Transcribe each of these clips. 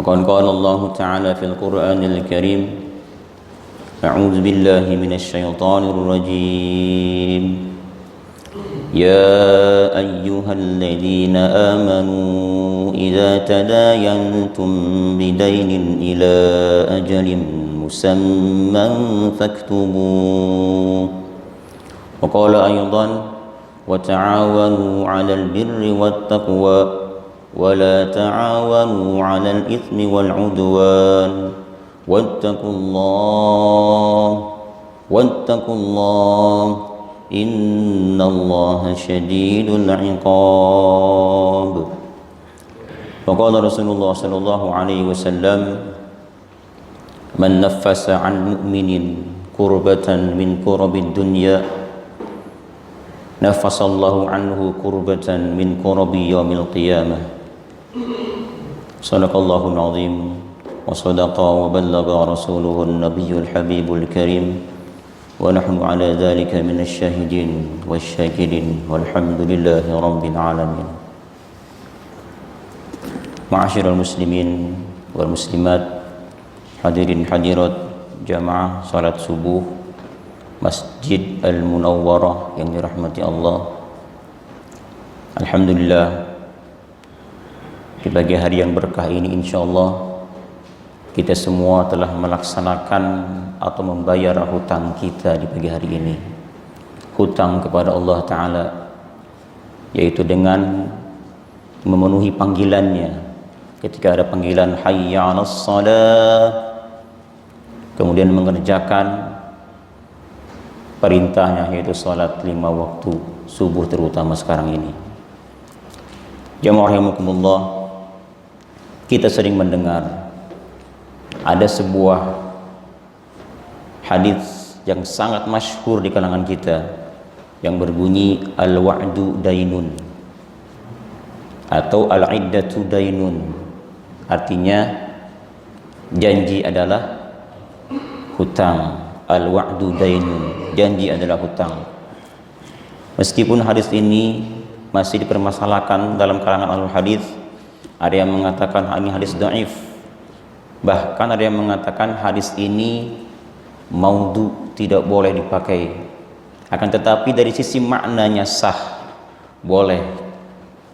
وقد قال الله تعالى في القرآن الكريم أعوذ بالله من الشيطان الرجيم يا أيها الذين آمنوا إذا تداينتم بدين إلى أجل مسمى فاكتبوه وقال أيضا وتعاونوا على البر والتقوى ولا تعاونوا على الإثم والعدوان واتقوا الله إن الله شديد العقاب وقال رسول الله صلى الله عليه وسلم من نفس عن مؤمن كربة من كرب الدنيا نفس الله عنه كربة من كرب يوم القيامة صدق الله العظيم وصدق وبلغ رسوله النبي الحبيب الكريم ونحن على ذلك من الشاهدين والشاكرين والحمد لله رب العالمين. معاشر المسلمين والmuslimat, hadirin hadirat jamaah salat subuh Masjid Al-Munawwarah yang dirahmati Allah. Alhamdulillah, di pagi hari yang berkah ini insyaallah kita semua telah melaksanakan atau membayar hutang kita di pagi hari ini. Hutang kepada Allah Ta'ala, yaitu dengan memenuhi panggilannya. Ketika ada panggilan hayya 'alas shalah, kemudian mengerjakan perintahnya, yaitu salat 5 waktu, subuh terutama sekarang ini. Jamaah rahimakumullah, kita sering mendengar ada sebuah hadis yang sangat masyhur di kalangan kita yang berbunyi al-wa'du dainun atau al-iddatu dainun. Artinya janji adalah hutang. Al-wa'du dainun, janji adalah hutang. Meskipun hadis ini masih dipermasalahkan dalam kalangan ahli hadis, ada yang mengatakan ini hadis dhaif. Bahkan ada yang mengatakan hadis ini maudhu, tidak boleh dipakai. Akan tetapi dari sisi maknanya sah, boleh.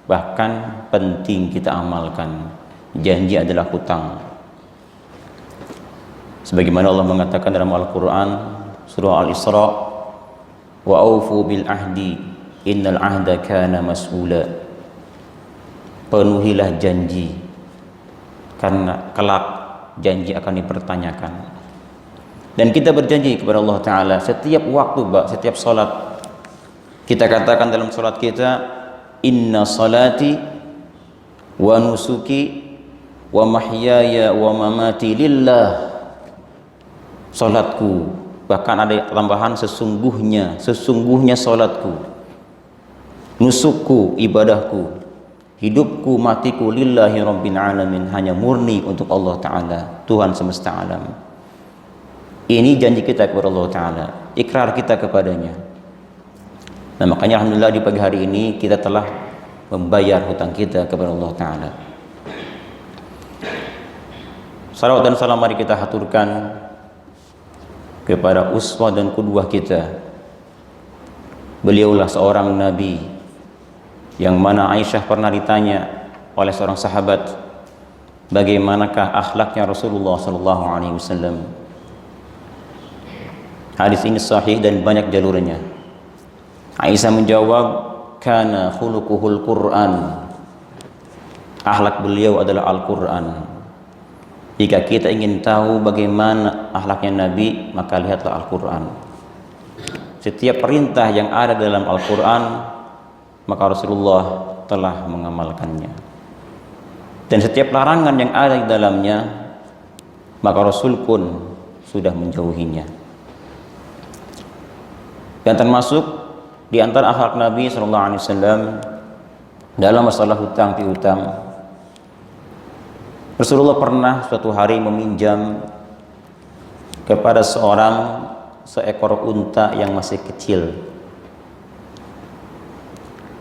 Bahkan penting kita amalkan. Janji adalah hutang. Sebagaimana Allah mengatakan dalam Al-Quran surah Al-Isra, wa aufu bil ahdi innal ahda kana mas'ula. Penuhilah janji, karena kelak janji akan dipertanyakan. Dan kita berjanji kepada Allah Ta'ala setiap waktu, setiap salat. Kita katakan dalam salat kita, inna salati wa nusuki wa mahyaya wa mamati lillah. Salatku, bahkan ada tambahan sesungguhnya salatku, nusukku, ibadahku, hidupku, matiku lillahi rabbil alamin, hanya murni untuk Allah Ta'ala, Tuhan semesta alam. Ini janji kita kepada Allah Ta'ala, ikrar kita kepadanya. Nah, makanya alhamdulillah di pagi hari ini kita telah membayar hutang kita kepada Allah Ta'ala. Salawat dan salam mari kita haturkan kepada uswah dan qudwah kita. Beliaulah seorang nabi yang mana Aisyah pernah ditanya oleh seorang sahabat, bagaimanakah akhlaknya Rasulullah sallallahu alaihi wasallam. Hadis ini sahih dan banyak jalurnya. Aisyah menjawab, kana khuluquhul Qur'an. Akhlak beliau adalah Al-Qur'an. Jika kita ingin tahu bagaimana akhlaknya Nabi, maka lihatlah Al-Quran. Setiap perintah yang ada dalam Al-Quran, maka Rasulullah telah mengamalkannya. Dan setiap larangan yang ada di dalamnya, maka Rasul pun sudah menjauhinya. Dan termasuk di antara akhlak Nabi SAW dalam masalah hutang piutang, Rasulullah pernah suatu hari meminjam kepada seekor unta yang masih kecil.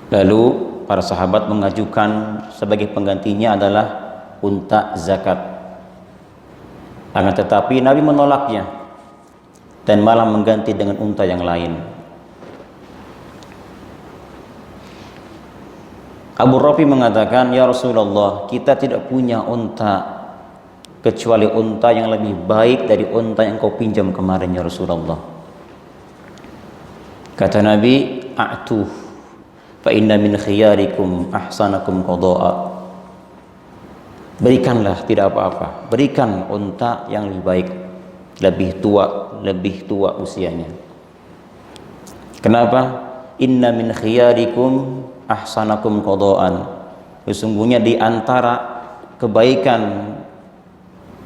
Lalu para sahabat mengajukan sebagai penggantinya adalah unta zakat. Akan tetapi Nabi menolaknya dan malah mengganti dengan unta yang lain. Abu Rafi mengatakan, "Ya Rasulullah, kita tidak punya unta kecuali unta yang lebih baik dari unta yang kau pinjam kemarin, ya Rasulullah." Kata Nabi, "A'tuh fa inna min khiyarikum ahsanakum qada'a." Berikanlah, tidak apa-apa. Berikan unta yang lebih baik, lebih tua usianya. Kenapa? Inna min khiyarikum ahsanakum qada'an. Sesungguhnya di antara kebaikan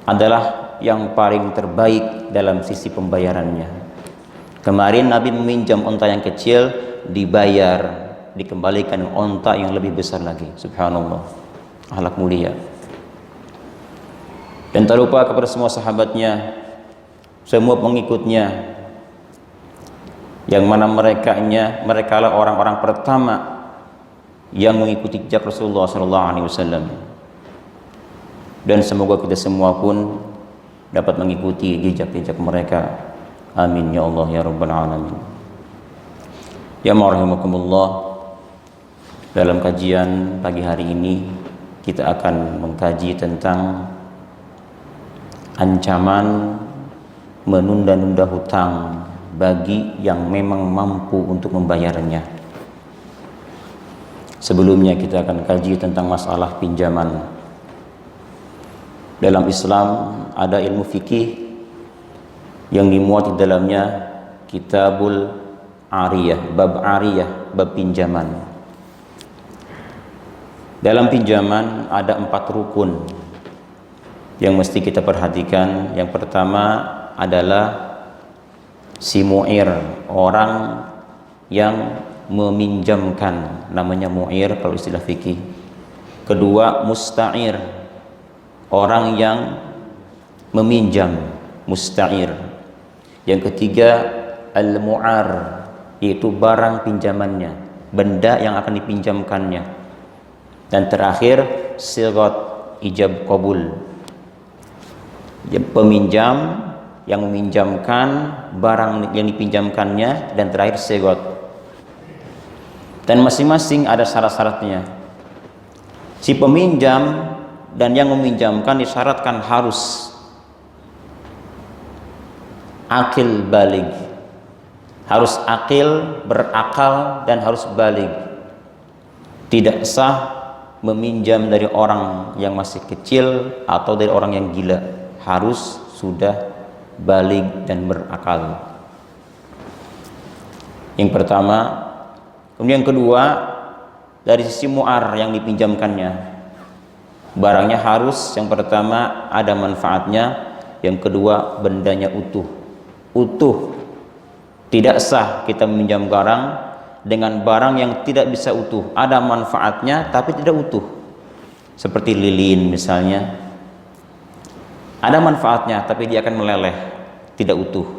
adalah yang paling terbaik dalam sisi pembayarannya. Kemarin Nabi meminjam unta yang kecil, dibayar, dikembalikan unta yang lebih besar lagi. Subhanallah, akhlak mulia. Dan tak lupa kepada semua sahabatnya, semua pengikutnya, yang mana mereka lah orang-orang pertama yang mengikuti jejak Rasulullah SAW. Dan semoga kita semua pun dapat mengikuti jejak-jejak mereka. Amin ya Allah ya Rabbal Alamin. Ya rahimakumullah, dalam kajian pagi hari ini kita akan mengkaji tentang ancaman menunda-nunda hutang bagi yang memang mampu untuk membayarnya. Sebelumnya kita akan kaji tentang masalah pinjaman. Dalam Islam ada ilmu fikih yang dimuat di dalamnya Kitabul Ariyah, bab pinjaman. Dalam pinjaman ada 4 rukun yang mesti kita perhatikan. Yang pertama adalah si mu'ir, orang yang meminjamkan, namanya mu'ir kalau istilah fikih. Kedua, musta'ir, orang yang meminjam, musta'ir. Yang ketiga, al-mu'ar, yaitu barang pinjamannya, benda yang akan dipinjamkannya. Dan terakhir, sigat, ijab qabul, peminjam yang meminjamkan barang yang dipinjamkannya. Dan terakhir sigat. Dan masing-masing ada syarat-syaratnya. Si peminjam dan yang meminjamkan disyaratkan harus akil balig, harus akil, berakal, dan harus balig. Tidak sah meminjam dari orang yang masih kecil atau dari orang yang gila, harus sudah balig dan berakal. Yang pertama. Kemudian yang kedua, dari sisi mu'ar yang dipinjamkannya, barangnya harus, yang pertama ada manfaatnya, yang kedua bendanya utuh. Tidak sah kita meminjam barang dengan barang yang tidak bisa utuh, ada manfaatnya tapi tidak utuh. Seperti lilin misalnya, ada manfaatnya tapi dia akan meleleh, tidak utuh.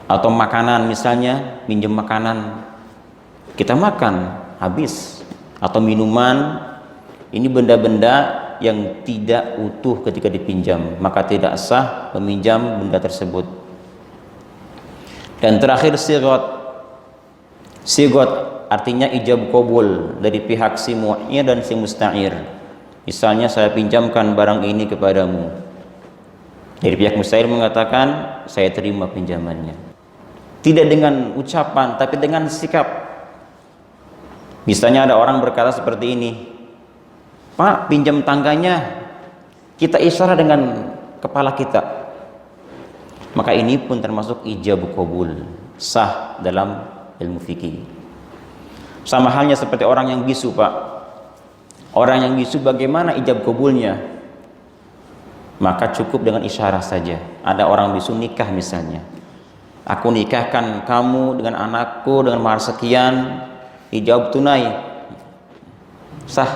Atau makanan misalnya, minjem makanan, kita makan habis. Atau minuman, ini benda-benda yang tidak utuh ketika dipinjam, maka tidak sah meminjam benda tersebut. Dan terakhir sigot artinya ijab qabul dari pihak si mu'ir dan si musta'ir. Misalnya saya pinjamkan barang ini kepadamu, dari pihak musta'ir mengatakan saya terima pinjamannya, tidak dengan ucapan tapi dengan sikap. Misalnya ada orang berkata seperti ini, "Pak, pinjam tangganya." Kita isyarat dengan kepala kita. Maka ini pun termasuk ijab qabul, sah dalam ilmu fikih. Sama halnya seperti orang yang bisu, Pak. Orang yang bisu bagaimana ijab qabulnya? Maka cukup dengan isyarat saja. Ada orang bisu nikah misalnya, "Aku nikahkan kamu dengan anakku dengan mahar sekian, dijawab tunai." Sah,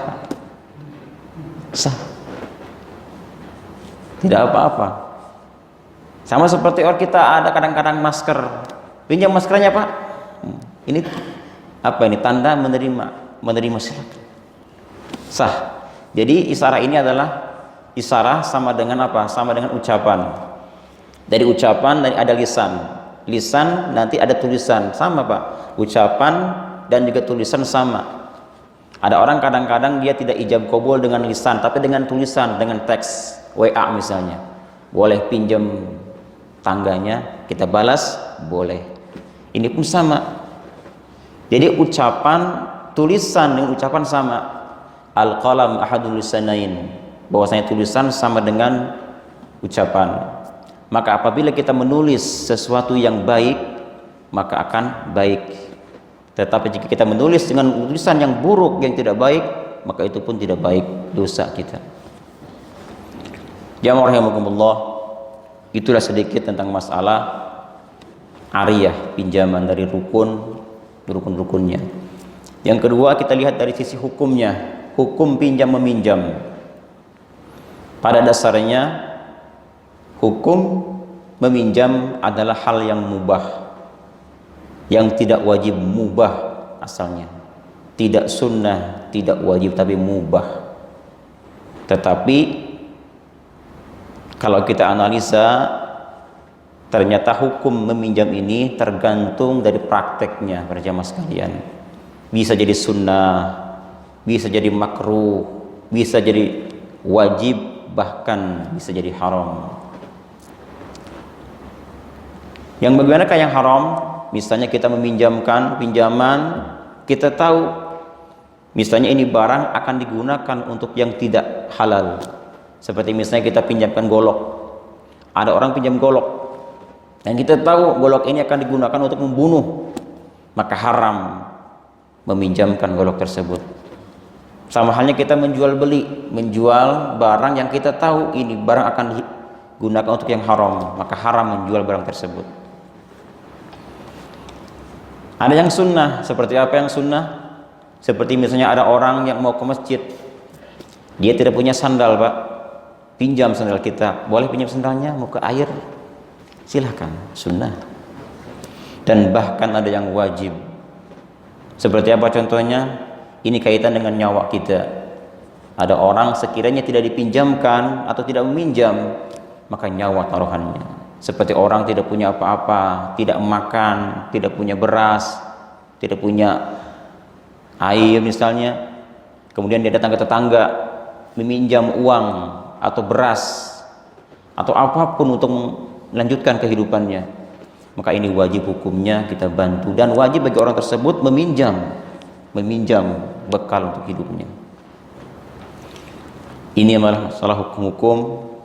tidak apa-apa. Sama seperti orang kita ada kadang-kadang masker, pinjam maskernya Pak, ini apa ini, tanda menerima silakan, sah. Jadi isyarat ini adalah Isyarah sama dengan apa? Sama dengan ucapan. Dari ucapan ada lisan. Lisan nanti ada tulisan. Sama Pak. Ucapan dan juga tulisan sama. Ada orang kadang-kadang dia tidak ijab qabul dengan lisan, tapi dengan tulisan, dengan teks WA misalnya. Boleh pinjam tangganya, kita balas, boleh. Ini pun sama. Jadi ucapan, tulisan dengan ucapan sama. Al-qalam ahadul lisanain. Bahwasanya tulisan sama dengan ucapan. Maka apabila kita menulis sesuatu yang baik, maka akan baik. Tetapi jika kita menulis dengan tulisan yang buruk, yang tidak baik, maka itu pun tidak baik, dosa kita. Jamaah rahimakumullah, itulah sedikit tentang masalah ariyah, pinjaman dari rukun-rukunnya. Yang kedua, kita lihat dari sisi hukumnya, hukum pinjam meminjam. Pada dasarnya, hukum meminjam adalah hal yang mubah, yang tidak wajib, mubah asalnya, tidak sunnah, tidak wajib, tapi mubah. Tetapi kalau kita analisa, ternyata hukum meminjam ini tergantung dari prakteknya para jamaah sekalian. Bisa jadi sunnah, bisa jadi makruh, bisa jadi wajib, bahkan bisa jadi haram. Yang bagaimanakah yang haram? Misalnya kita meminjamkan pinjaman, kita tahu misalnya ini barang akan digunakan untuk yang tidak halal. Seperti misalnya kita pinjamkan golok. Ada orang pinjam golok, dan kita tahu golok ini akan digunakan untuk membunuh, maka haram meminjamkan golok tersebut. Sama halnya kita menjual barang yang kita tahu ini barang akan digunakan untuk yang haram, maka haram menjual barang tersebut. Ada yang sunnah. Seperti apa yang sunnah? Seperti misalnya ada orang yang mau ke masjid, dia tidak punya sandal Pak, pinjam sandal kita. Boleh pinjam sandalnya, mau ke air, silahkan, sunnah. Dan bahkan ada yang wajib. Seperti apa contohnya? Ini kaitan dengan nyawa kita. Ada orang sekiranya tidak dipinjamkan atau tidak meminjam, maka nyawa taruhannya. Seperti orang tidak punya apa-apa, tidak makan, tidak punya beras, tidak punya air misalnya, kemudian dia datang ke tetangga meminjam uang atau beras atau apapun untuk melanjutkan kehidupannya, maka ini wajib hukumnya kita bantu, dan wajib bagi orang tersebut meminjam bekal untuk hidupnya. Ini adalah masalah hukum-hukum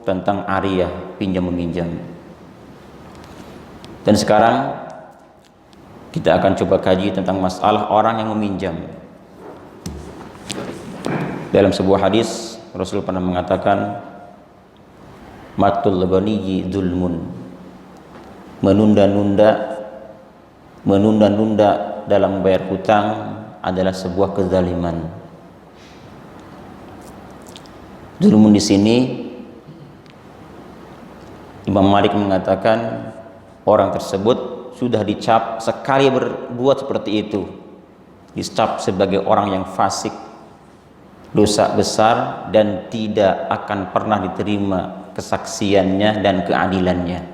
tentang ariyah, pinjam meminjam. Dan sekarang kita akan coba kaji tentang masalah orang yang meminjam. Dalam sebuah hadis Rasul pernah mengatakan, matul ghaniyyi dzulmun. Menunda-nunda dalam membayar hutang adalah sebuah kezaliman. Dzulmun di sini Imam Malik mengatakan orang tersebut sudah dicap sekali berbuat seperti itu, dicap sebagai orang yang fasik, dosa besar, dan tidak akan pernah diterima kesaksiannya dan keadilannya.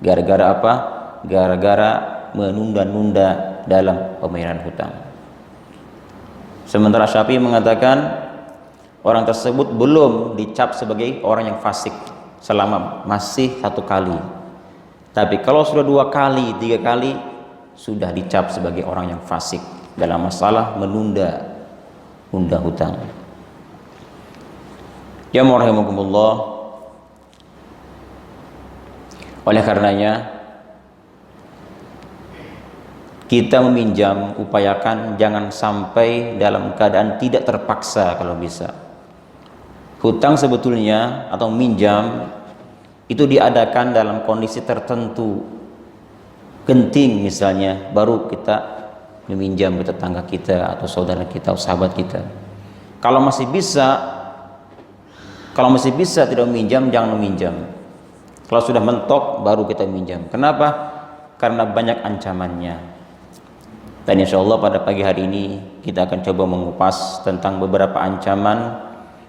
Gara-gara apa? Gara-gara menunda-nunda dalam pembayaran hutang. Sementara Syafi'i mengatakan orang tersebut belum dicap sebagai orang yang fasik selama masih satu kali. Tapi kalau sudah 2 kali, 3 kali, sudah dicap sebagai orang yang fasik dalam masalah menunda hutang. Ya rahimakumullah. Oleh karenanya kita meminjam, upayakan jangan sampai dalam keadaan tidak terpaksa kalau bisa. Hutang sebetulnya atau minjam itu diadakan dalam kondisi tertentu, genting misalnya, baru kita meminjam ke tetangga kita atau saudara kita atau sahabat kita. Kalau masih bisa tidak meminjam, jangan meminjam. Kalau sudah mentok baru kita minjam. Kenapa? Karena banyak ancamannya. Dan insya Allah pada pagi hari ini kita akan coba mengupas tentang beberapa ancaman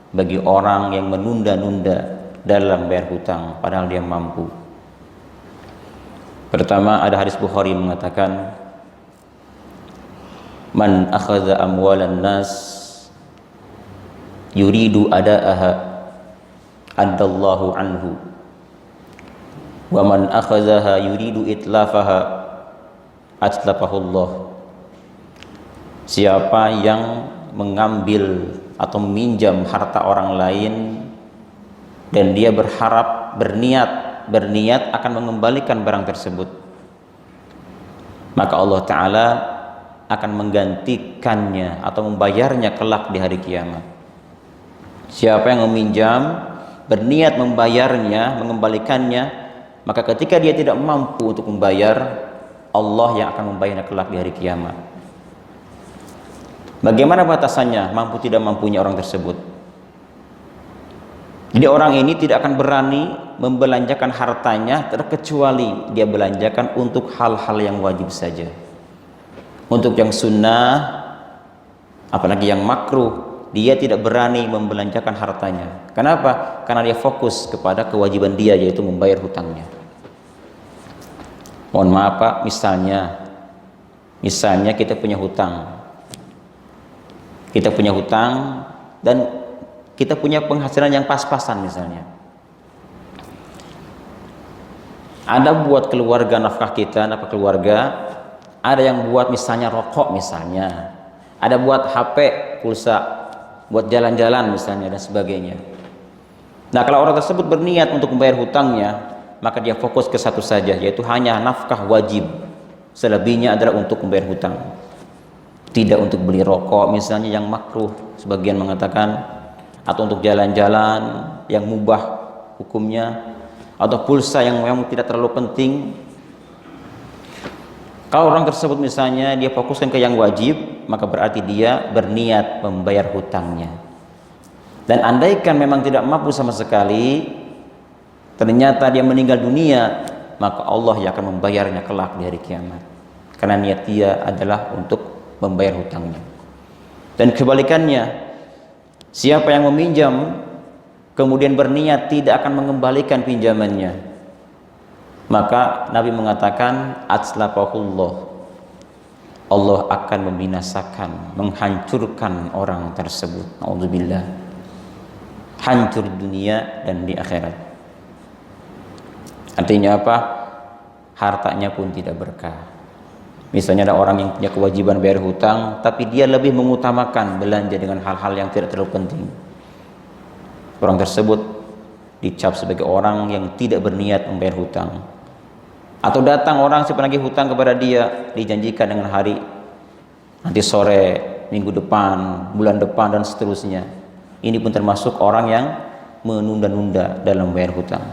bagi orang yang menunda-nunda dalam bayar hutang padahal dia mampu. Pertama, ada hadis Bukhari mengatakan, man akhadha amwalan nas yuridu ada'aha adallahu anhu wa man akhadhaha yuridu itlafaha atlafahullah. Siapa yang mengambil atau meminjam harta orang lain dan dia berniat akan mengembalikan barang tersebut, maka Allah Ta'ala akan menggantikannya atau membayarnya kelak di hari kiamat. Siapa yang meminjam berniat membayarnya, mengembalikannya, maka ketika dia tidak mampu untuk membayar, Allah yang akan membayarnya kelak di hari kiamat. Bagaimana batasannya mampu tidak mampunya orang tersebut? Jadi orang ini tidak akan berani membelanjakan hartanya terkecuali dia belanjakan untuk hal-hal yang wajib saja. Untuk yang sunnah, apalagi yang makruh, dia tidak berani membelanjakan hartanya. Kenapa? Karena dia fokus kepada kewajiban dia, yaitu membayar hutangnya. Mohon maaf Pak, misalnya kita punya hutang. Kita punya hutang dan kita punya penghasilan yang pas-pasan misalnya. Ada buat keluarga, nafkah kita, nafkah keluarga. Ada yang buat misalnya rokok misalnya. Ada buat HP, pulsa, buat jalan-jalan misalnya dan sebagainya. Nah, kalau orang tersebut berniat untuk membayar hutangnya, maka dia fokus ke satu saja, yaitu hanya nafkah wajib. Selebihnya adalah untuk membayar hutang. Tidak untuk beli rokok misalnya yang makruh, sebagian mengatakan, atau untuk jalan-jalan yang mubah hukumnya, atau pulsa yang memang tidak terlalu penting. Kalau orang tersebut misalnya dia fokuskan ke yang wajib, maka berarti dia berniat membayar hutangnya. Dan andaikan memang tidak mampu sama sekali, ternyata dia meninggal dunia, maka Allah yang akan membayarnya kelak di hari kiamat, karena niat dia adalah untuk membayar hutangnya. Dan kebalikannya, siapa yang meminjam kemudian berniat tidak akan mengembalikan pinjamannya, maka Nabi mengatakan atslafahullah, Allah akan membinasakan, menghancurkan orang tersebut. Nauzubillah, hancur di dunia dan di akhirat. Artinya apa? Hartanya pun tidak berkah. Misalnya ada orang yang punya kewajiban bayar hutang, tapi dia lebih mengutamakan belanja dengan hal-hal yang tidak terlalu penting. Orang tersebut dicap sebagai orang yang tidak berniat membayar hutang. Atau datang orang si penagih hutang kepada dia, dijanjikan dengan hari nanti sore, minggu depan, bulan depan dan seterusnya. Ini pun termasuk orang yang menunda-nunda dalam membayar hutang.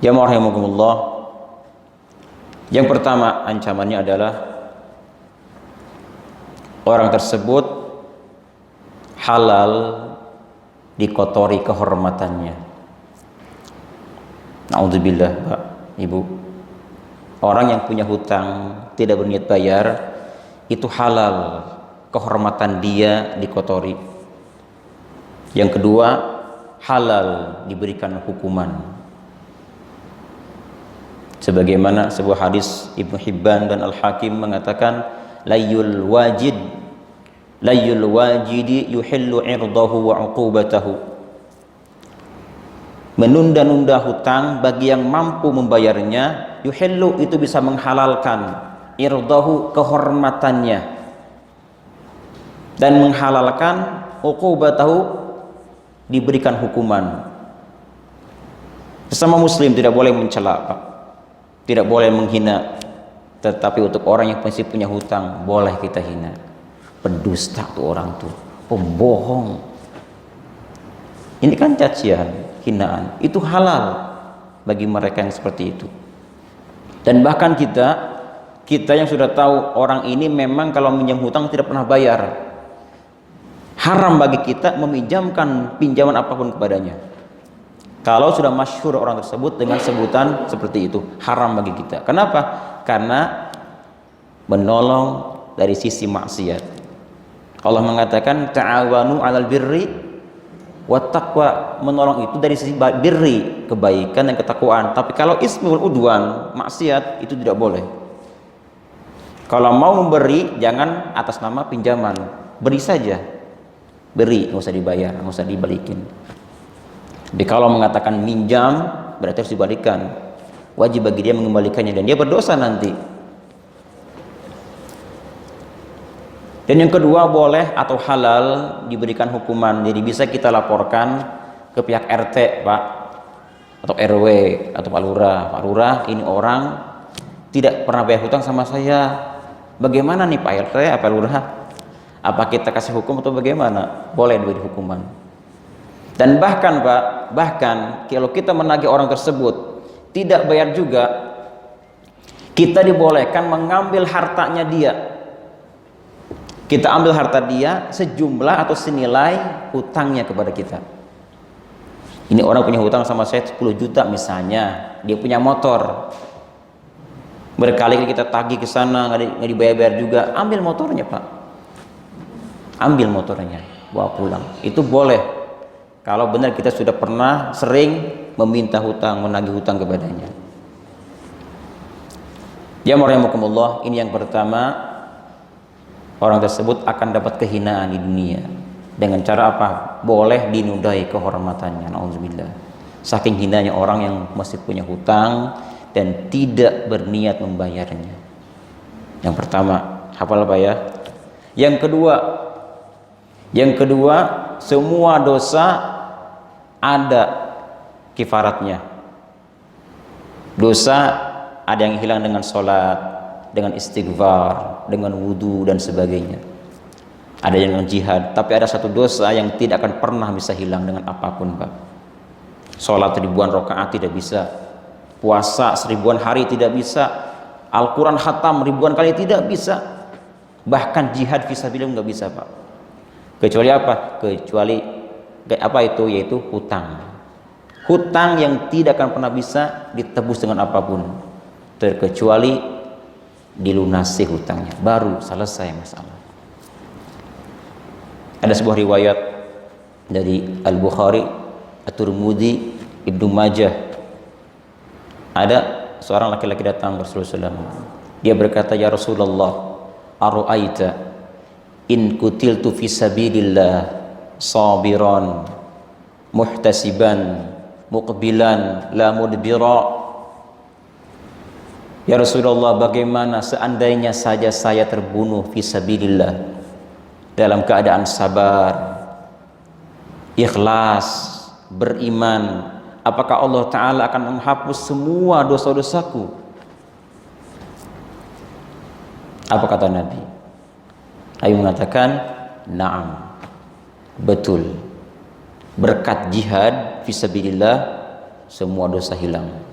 Jamaah rahimakumullah. Yang pertama ancamannya adalah orang tersebut halal dikotori kehormatannya. Nauzubillah Pak, Ibu. Orang yang punya hutang tidak berniat bayar, itu halal kehormatan dia dikotori. Yang kedua, halal diberikan hukuman. Sebagaimana sebuah hadis Ibnu Hibban dan Al-Hakim mengatakan, layul wajidi yuhillu irdahu wa uqubatahu. Menunda-nunda hutang bagi yang mampu membayarnya, yuhillu itu bisa menghalalkan, irdahu kehormatannya, dan menghalalkan uqubatahu diberikan hukuman. Sesama muslim tidak boleh mencela Pak, tidak boleh menghina, tetapi untuk orang yang masih punya hutang boleh kita hina. Pendusta tuh orang tuh, pembohong. Ini kan cacian, hinaan. Itu halal bagi mereka yang seperti itu. Dan bahkan kita yang sudah tahu orang ini memang kalau minjam hutang tidak pernah bayar, haram bagi kita meminjamkan pinjaman apapun kepadanya. Kalau sudah masyhur orang tersebut dengan sebutan seperti itu, haram bagi kita. Kenapa? Karena menolong dari sisi maksiat. Allah mengatakan ta'awanu 'alal birri wat taqwa, menolong itu dari sisi birri, kebaikan dan ketakwaan. Tapi kalau ismul udwan, maksiat, itu tidak boleh. Kalau mau memberi jangan atas nama pinjaman, beri saja, beri, nggak usah dibayar, nggak usah dibalikin. Jadi kalau mengatakan minjam berarti harus dibalikan, wajib bagi dia mengembalikannya dan dia berdosa nanti. Dan yang kedua, boleh atau halal diberikan hukuman. Jadi bisa kita laporkan ke pihak RT, Pak, atau RW, atau Pak Lurah. Pak Lurah, ini orang tidak pernah bayar hutang sama saya. Bagaimana nih Pak RT, Pak Lurah? Apa kita kasih hukum atau bagaimana? Boleh diberi hukuman. Dan bahkan Pak, kalau kita menagih orang tersebut tidak bayar juga, kita dibolehkan mengambil hartanya dia. Kita ambil harta dia sejumlah atau senilai hutangnya kepada kita. Ini orang punya hutang sama saya 10 juta misalnya, dia punya motor, berkali-kali kita tagih ke sana nggak dibayar-bayar juga, ambil motornya Pak, ambil motornya, bawa pulang. Itu boleh kalau benar kita sudah pernah sering meminta hutang, menagih hutang kepadanya. Ya rahimakumullah, ini yang pertama. Orang tersebut akan dapat kehinaan di dunia. Dengan cara apa? Boleh dinudai kehormatannya. Nauzubillah. Saking hinanya orang yang masih punya hutang dan tidak berniat membayarnya. Yang pertama, hafal Pak ya. Yang kedua, semua dosa ada kifaratnya. Dosa ada yang hilang dengan sholat, dengan istighfar, dengan wudu dan sebagainya. Ada yang dengan jihad, tapi ada satu dosa yang tidak akan pernah bisa hilang dengan apapun, Pak. Sholat ribuan rakaat tidak bisa, puasa 1000-an hari tidak bisa, Al-Quran khatam ribuan kali tidak bisa, bahkan jihad fisabilillah nggak bisa, Pak. Kecuali apa? Kecuali apa itu? Yaitu hutang. Hutang yang tidak akan pernah bisa ditebus dengan apapun, terkecuali dilunasi hutangnya, baru selesai masalah. Ada sebuah riwayat dari Al-Bukhari, At-Tirmidzi, Ibnu Majah. Ada seorang laki-laki datang ke Rasulullah SAW. Dia berkata, ya Rasulullah, aru'aita in kutiltu fi sabilillah sabiran muhtasiban muqbilan la mudbira. Ya Rasulullah, bagaimana seandainya saja saya terbunuh fisabilillah dalam keadaan sabar, ikhlas, beriman, apakah Allah Ta'ala akan menghapus semua dosa-dosaku? Apa kata Nabi? Nabi mengatakan, na'am, betul, berkat jihad fisabilillah semua dosa hilang.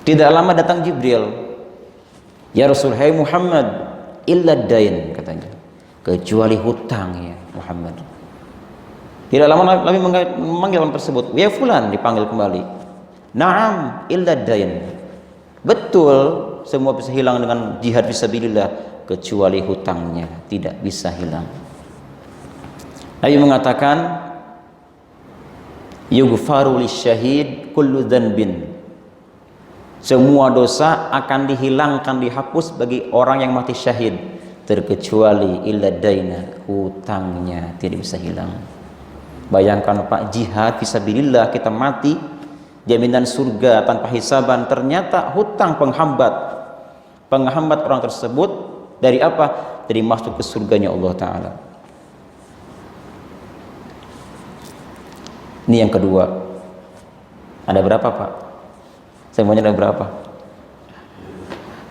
Tidak lama datang Jibril, ya Rasul, hai Muhammad, illa dain, katanya, kecuali hutang ya Muhammad. Tidak lama lagi memanggil orang tersebut, ya fulan, dipanggil kembali, na'am illa dain, betul semua bisa hilang dengan jihad fisabilillah kecuali hutangnya tidak bisa hilang. Nabi mengatakan, yughfaru lisyahid kullu dzanbin, semua dosa akan dihilangkan, dihapus bagi orang yang mati syahid, terkecuali illa daina, hutangnya tidak bisa hilang. Bayangkan Pak, jihad fisabilillah, kita mati, jaminan surga tanpa hisaban, ternyata hutang penghambat orang tersebut dari apa? Dari masuk ke surganya Allah Ta'ala. Ini yang kedua. Ada berapa Pak? Semuanya ada berapa?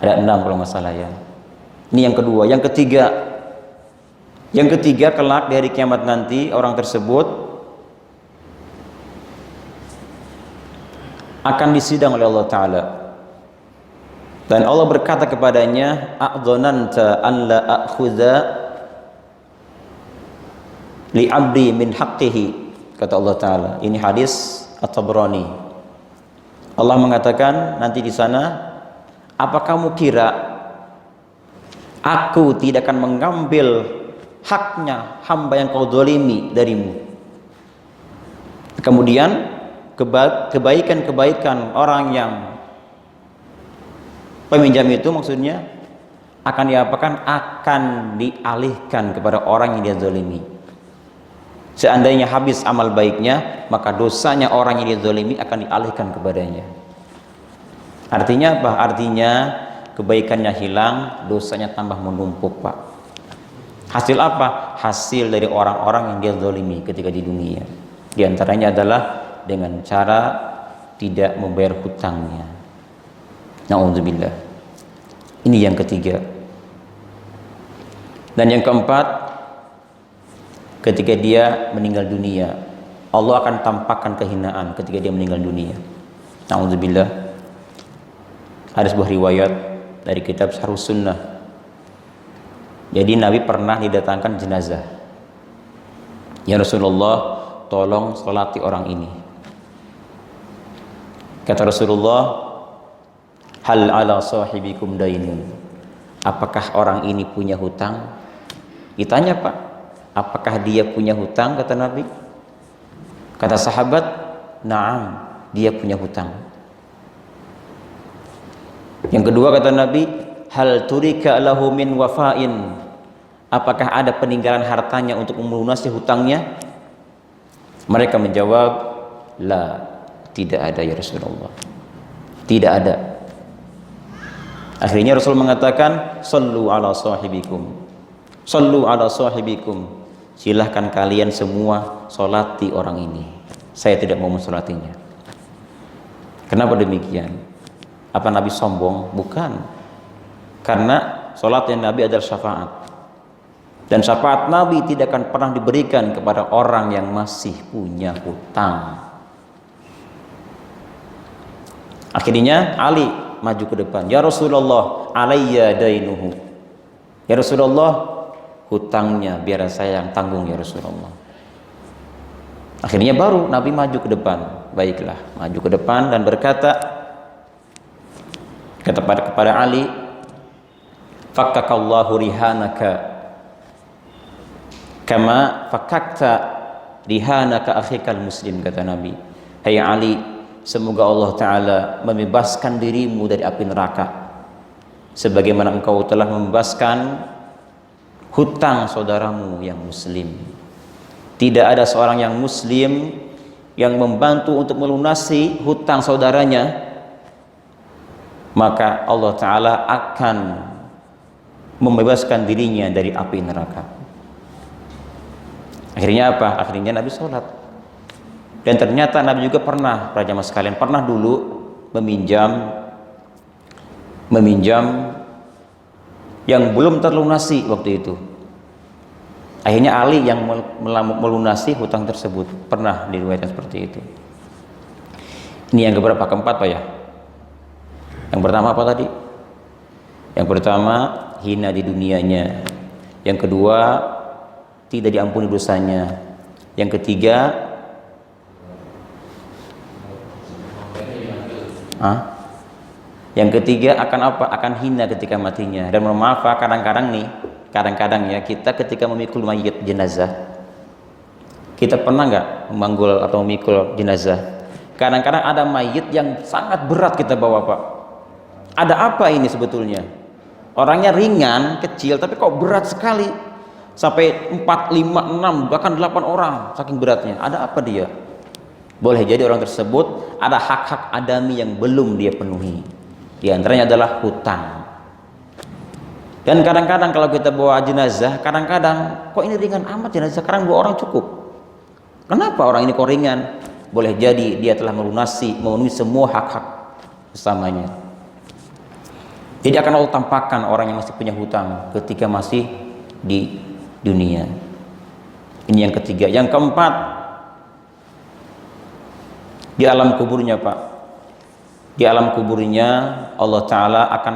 Ada 6 kalau nggak salah ya. Ini yang kedua. Yang ketiga, kelak di hari kiamat nanti orang tersebut akan disidang oleh Allah Ta'ala. Dan Allah berkata kepadanya, a'dhananta an la a'khudha li 'abdi min haqqihi, kata Allah Ta'ala. Ini hadis At-Tabrani. Allah mengatakan nanti di sana, apa kamu kira aku tidak akan mengambil haknya hamba yang kau zalimi darimu. Kemudian kebaikan-kebaikan orang yang peminjam itu maksudnya akan diapakan? Akan dialihkan kepada orang yang dia zalimi. Seandainya habis amal baiknya, maka dosanya orang yang dia zalimi akan dialihkan kepadanya. Artinya apa? Artinya kebaikannya hilang, dosanya tambah menumpuk, Pak. Hasil apa? Hasil dari orang-orang yang dia zalimi ketika di dunia. Di antaranya adalah dengan cara tidak membayar hutangnya. Na'udzubillah. Ini yang ketiga. Dan yang keempat, ketika dia meninggal dunia, Allah akan tampakkan kehinaan ketika dia meninggal dunia. Na'udzubillah. Ada sebuah riwayat dari kitab Syarhus Sunnah. Jadi Nabi pernah didatangkan jenazah. Ya Rasulullah, tolong sholati orang ini. Kata Rasulullah, hal ala sahibikum dainun. Apakah orang ini punya hutang? Ditanya, Pak, apakah dia punya hutang? Kata Nabi. Kata sahabat, na'am, dia punya hutang. Yang kedua kata Nabi, hal turika lahu min wafain. Apakah ada peninggalan hartanya untuk melunasi hutangnya? Mereka menjawab, la, tidak ada ya Rasulullah. Tidak ada. Akhirnya Rasul mengatakan, sallu ala sahibikum. Sallu ala sahibikum. Silahkan kalian semua solati orang ini. Saya tidak mau mensolatinya. Kenapa demikian? Apa Nabi sombong? Bukan. Karena solatnya Nabi adalah syafaat. Dan syafaat Nabi tidak akan pernah diberikan kepada orang yang masih punya hutang. Akhirnya Ali maju ke depan. Ya Rasulullah, alayya dainuhu. Ya Rasulullah, hutangnya biar saya yang tanggung ya Rasulullah. Akhirnya baru Nabi maju ke depan. Baiklah, maju ke depan dan berkata kepada Ali, fakkakallahu rihanaka kama fakakta rihanaka akhikal muslim. Kata Nabi, hai Ali, semoga Allah Ta'ala membebaskan dirimu dari api neraka sebagaimana engkau telah membebaskan hutang saudaramu yang muslim. Tidak ada seorang yang muslim yang membantu untuk melunasi hutang saudaranya, maka Allah Ta'ala akan membebaskan dirinya dari api neraka. Akhirnya apa? Akhirnya Nabi sholat. Dan ternyata Nabi juga pernah, para jamaah sekalian, pernah dulu meminjam yang belum terlunasi waktu itu. Akhirnya Ali yang melunasi hutang tersebut. Pernah diriwayatkan seperti itu. Ini yang keberapa? Keempat, Pak ya? Yang pertama apa tadi? Yang pertama, hina di dunianya. Yang kedua, tidak diampuni dosanya. Yang ketiga, yang ketiga akan apa? Akan hina ketika matinya. Dan mohon maaf, kadang-kadang ya, kita ketika memikul mayit jenazah, kita pernah nggak memanggul atau memikul jenazah? Kadang-kadang ada mayit yang sangat berat kita bawa, Pak. Ada apa ini sebetulnya? Orangnya ringan, kecil, tapi kok berat sekali. Sampai 4, 5, 6, bahkan 8 orang, saking beratnya. Ada apa dia? Boleh jadi orang tersebut ada hak-hak adami yang belum dia penuhi. Di antaranya adalah hutang. Dan kadang-kadang kalau kita bawa jenazah, kadang-kadang kok ini ringan amat jenazah, sekarang 2 orang cukup. Kenapa orang ini kok ringan? Boleh jadi dia telah memenuhi semua hak-hak bersamanya. Jadi akan Allah tampakkan orang yang masih punya hutang ketika masih di dunia. Ini yang ketiga. Yang keempat, di alam kuburnya, Pak. Di alam kuburnya Allah Ta'ala akan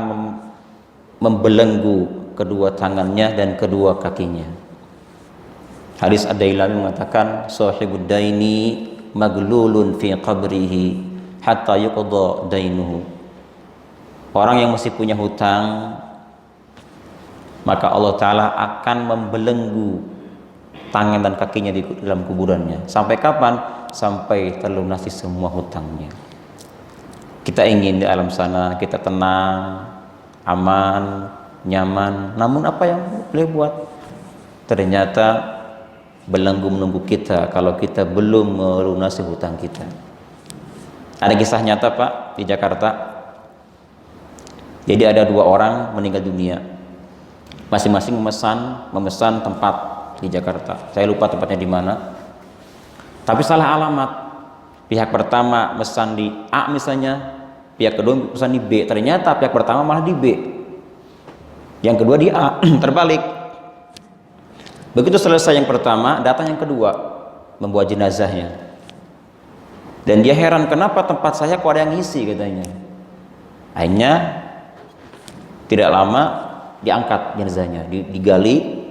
membelenggu kedua tangannya dan kedua kakinya. Hadis Ad-Dailami mengatakan, sahibud daini maglulun fi qabrihi hatta yuqda dainuhu. Orang yang masih punya hutang maka Allah Ta'ala akan membelenggu tangan dan kakinya di dalam kuburannya. Sampai kapan? Sampai terlunasi semua hutangnya. Kita ingin di alam sana kita tenang, aman, nyaman. Namun apa yang boleh buat? Ternyata belenggu menunggu kita kalau kita belum melunasi hutang kita. Ada kisah nyata Pak di Jakarta. Jadi ada 2 orang meninggal dunia, masing-masing memesan tempat di Jakarta. Saya lupa tempatnya di mana, tapi salah alamat. Pihak pertama mesan di A misalnya, pihak kedua mesan di B. Ternyata pihak pertama malah di B, yang kedua di A. Terbalik. Begitu selesai yang pertama, datang yang kedua membawa jenazahnya, dan dia heran, kenapa tempat saya kok ada yang ngisi katanya. Akhirnya tidak lama diangkat jenazahnya, digali,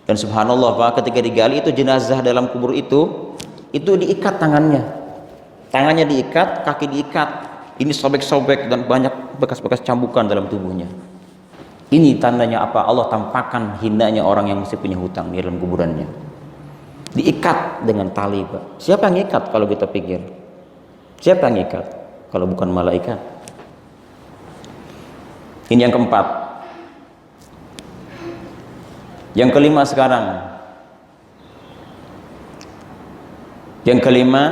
dan subhanallah Pak, ketika digali itu jenazah dalam kubur itu diikat tangannya diikat, kaki diikat, ini sobek-sobek dan banyak bekas-bekas cambukan dalam tubuhnya. Ini tandanya apa? Allah tampakkan hinanya orang yang masih punya hutang di dalam kuburannya. Diikat dengan tali Pak. Siapa yang ikat kalau kita pikir? Siapa yang ikat kalau bukan malaikat? Ini yang keempat. Yang kelima sekarang. Yang kelima,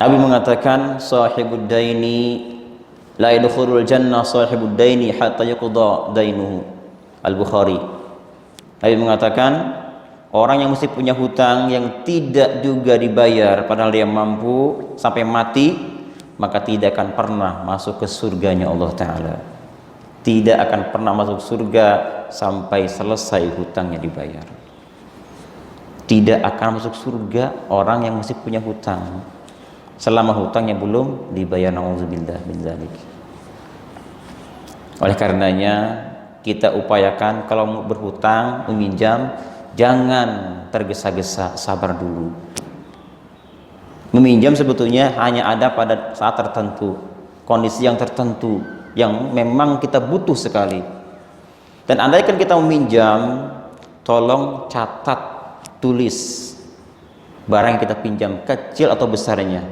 Nabi mengatakan sahibud daini la yadkhulul jannah sahibud daini hatta yuqda dainuhu. Al-Bukhari. Nabi mengatakan orang yang mesti punya hutang yang tidak juga dibayar padahal dia mampu sampai mati, maka tidak akan pernah masuk ke surganya Allah Ta'ala. Tidak akan pernah masuk surga sampai selesai hutangnya dibayar. Tidak akan masuk surga orang yang masih punya hutang selama hutangnya belum dibayar. Nauzubillah min dzalik. Oleh karenanya kita upayakan kalau mau berhutang, meminjam, jangan tergesa-gesa, sabar dulu. Meminjam sebetulnya hanya ada pada saat tertentu, kondisi yang tertentu yang memang kita butuh sekali. Dan andaikan kita meminjam, tolong catat, tulis barang yang kita pinjam, kecil atau besarnya.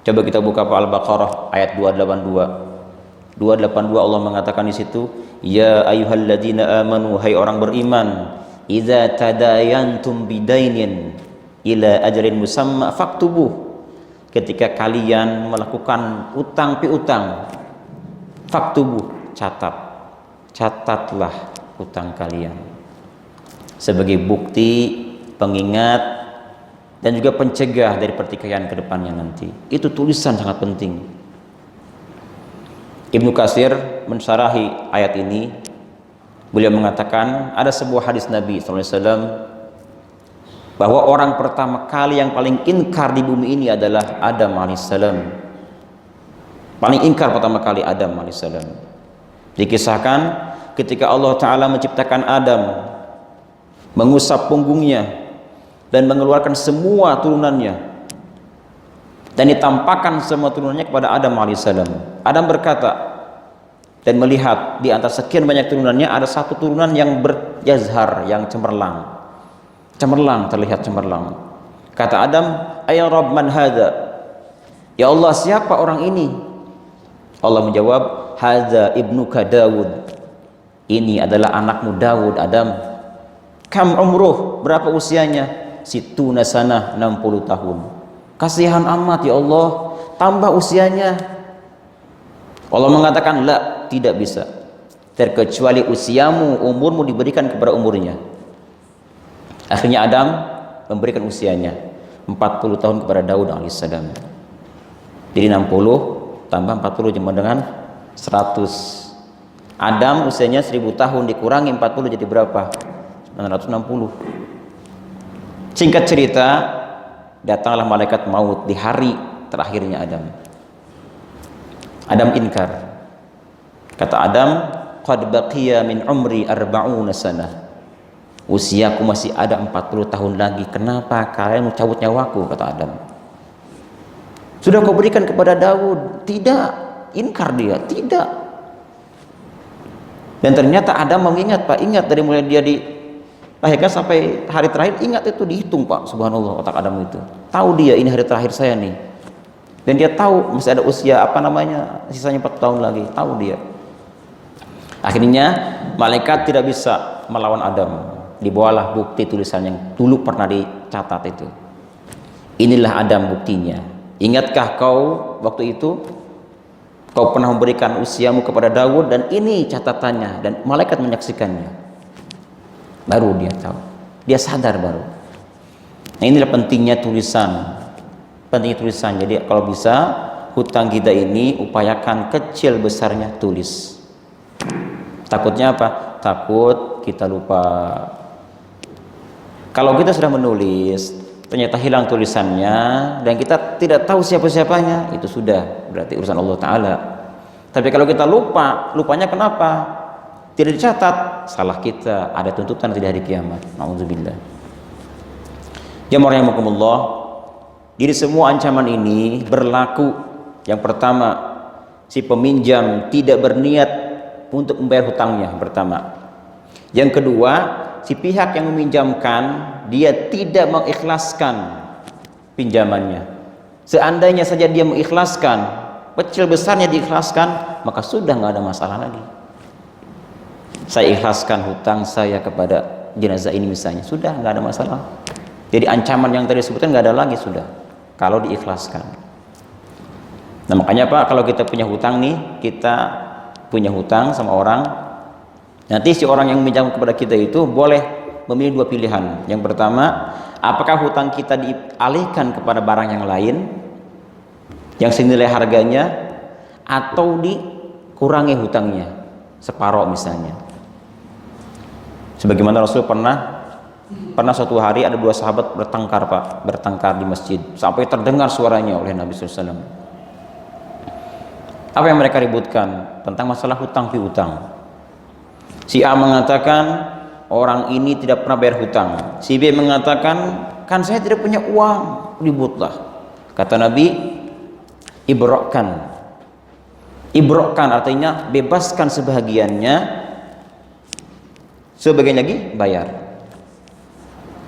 Coba kita buka Al-Baqarah ayat 282. 282 Allah mengatakan di situ, ya ayyuhalladzina amanu, hai orang beriman, idza tadayantum bidainin ila ajalin musamma faktubuh. Ketika kalian melakukan utang piutang, faktubuh, catatlah utang kalian sebagai bukti, pengingat, dan juga pencegah dari pertikaian ke depannya nanti. Itu tulisan sangat penting. Ibnu Katsir mensyarahi ayat ini, beliau mengatakan ada sebuah hadis Nabi SAW bahwa orang pertama kali yang paling inkar di bumi ini adalah Adam alaihissalam. Paling ingkar pertama kali Adam alaihissalam. Dikisahkan ketika Allah Ta'ala menciptakan Adam, mengusap punggungnya dan mengeluarkan semua turunannya, dan ditampakkan semua turunannya kepada Adam alaihissalam. Adam berkata dan melihat di antara sekian banyak turunannya ada satu turunan yang berjazhar, yang cemerlang, terlihat cemerlang. Kata Adam, ya Rabb, man hadza? Ya Allah, siapa orang ini? Allah menjawab, hadza ibnuka Daud. Ini adalah anakmu Daud, Adam. Kam umruh, berapa usianya? Situna sanah, 60 tahun. Kasihan amat ya Allah, tambah usianya. Allah mengatakan, la, tidak bisa, terkecuali usiamu, umurmu diberikan kepada umurnya. Akhirnya Adam memberikan usianya 40 tahun kepada Daud alaihissalam. Jadi 60 tambah 40 jumlah dengan 100. Adam usianya 1000 tahun dikurangi 40 jadi berapa? 960. Singkat cerita, datanglah malaikat maut di hari terakhirnya Adam. Adam inkar. Kata Adam, qad baqiya min umri 40 sanah. Usiaku masih ada 40 tahun lagi. Kenapa kalian mau cabut nyawaku? Kata Adam. Sudah kau berikan kepada Daud. Tidak. Inkar dia. Tidak. Dan ternyata Adam mengingat, Pak, ingat dari mulai dia dilahirkan sampai hari terakhir, ingat itu dihitung, Pak. Subhanallah, otak Adam itu. Tahu dia ini hari terakhir saya nih. Dan dia tahu masih ada usia sisanya 4 tahun lagi, tahu dia. Akhirnya malaikat tidak bisa melawan Adam. Dibawalah bukti tulisan yang dulu pernah dicatat itu. Inilah Adam buktinya. Ingatkah kau waktu itu kau pernah memberikan usiamu kepada Daud, dan ini catatannya, dan malaikat menyaksikannya. Baru dia tahu, dia sadar baru. Nah, inilah pentingnya tulisan. Jadi kalau bisa hutang kita ini upayakan kecil besarnya tulis. Takutnya apa? Takut kita lupa. Kalau kita sudah menulis ternyata hilang tulisannya dan kita tidak tahu siapa-siapanya, itu sudah berarti urusan Allah Ta'ala. Tapi kalau kita lupanya kenapa? Tidak dicatat, salah kita, ada tuntutan di hari kiamat. Nauzubillah. Jamaah rahimakumullah, jadi semua ancaman ini berlaku. Yang pertama, si peminjam tidak berniat untuk membayar hutangnya, pertama. Yang kedua, si pihak yang meminjamkan dia tidak mengikhlaskan pinjamannya. Seandainya saja dia mengikhlaskan, kecil besarnya diikhlaskan, maka sudah nggak ada masalah lagi. Saya ikhlaskan hutang saya kepada jenazah ini misalnya, sudah nggak ada masalah. Jadi ancaman yang tadi disebutkan nggak ada lagi sudah, kalau diikhlaskan. Nah makanya Pak, kalau kita punya hutang nih, kita punya hutang sama orang, nanti si orang yang meminjam kepada kita itu boleh memilih 2 pilihan. Yang pertama, apakah hutang kita dialihkan kepada barang yang lain yang senilai harganya, atau dikurangi hutangnya separuh misalnya. Sebagaimana Rasul pernah suatu hari ada 2 sahabat bertengkar, Pak, bertengkar di masjid sampai terdengar suaranya oleh Nabi SAW. Apa yang mereka ributkan? Tentang masalah hutang piutang. Si A mengatakan orang ini tidak pernah bayar hutang. Si B mengatakan kan saya tidak punya uang. Ributlah. Kata Nabi, ibrokkan artinya bebaskan sebahagiannya, sebagian lagi bayar.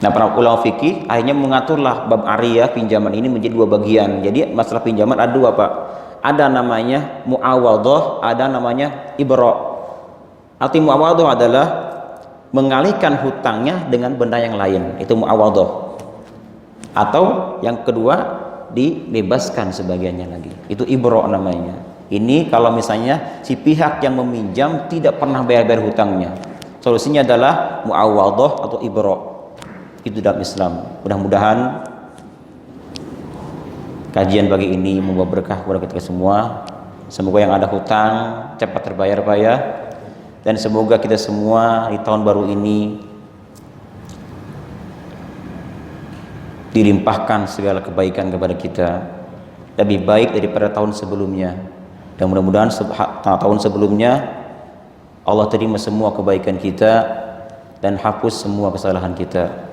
Nah para ulama fikih akhirnya mengaturlah bab ariyah pinjaman ini menjadi 2 bagian. Jadi masalah pinjaman ada 2, Pak. Ada namanya muawadhah, ada namanya ibrok. Arti muawadhah adalah mengalihkan hutangnya dengan benda yang lain, itu muawadhah. Atau yang kedua, dibebaskan sebagiannya lagi, itu ibrok namanya. Ini kalau misalnya si pihak yang meminjam tidak pernah bayar hutangnya, solusinya adalah muawadhah atau ibrok. Itu dalam Islam. Mudah-mudahan kajian pagi ini membawa berkah kepada kita semua. Semoga yang ada hutang cepat terbayar, Pak ya. Dan semoga kita semua di tahun baru ini dilimpahkan segala kebaikan kepada kita, lebih baik daripada tahun sebelumnya. Dan mudah-mudahan tahun sebelumnya Allah terima semua kebaikan kita dan hapus semua kesalahan kita.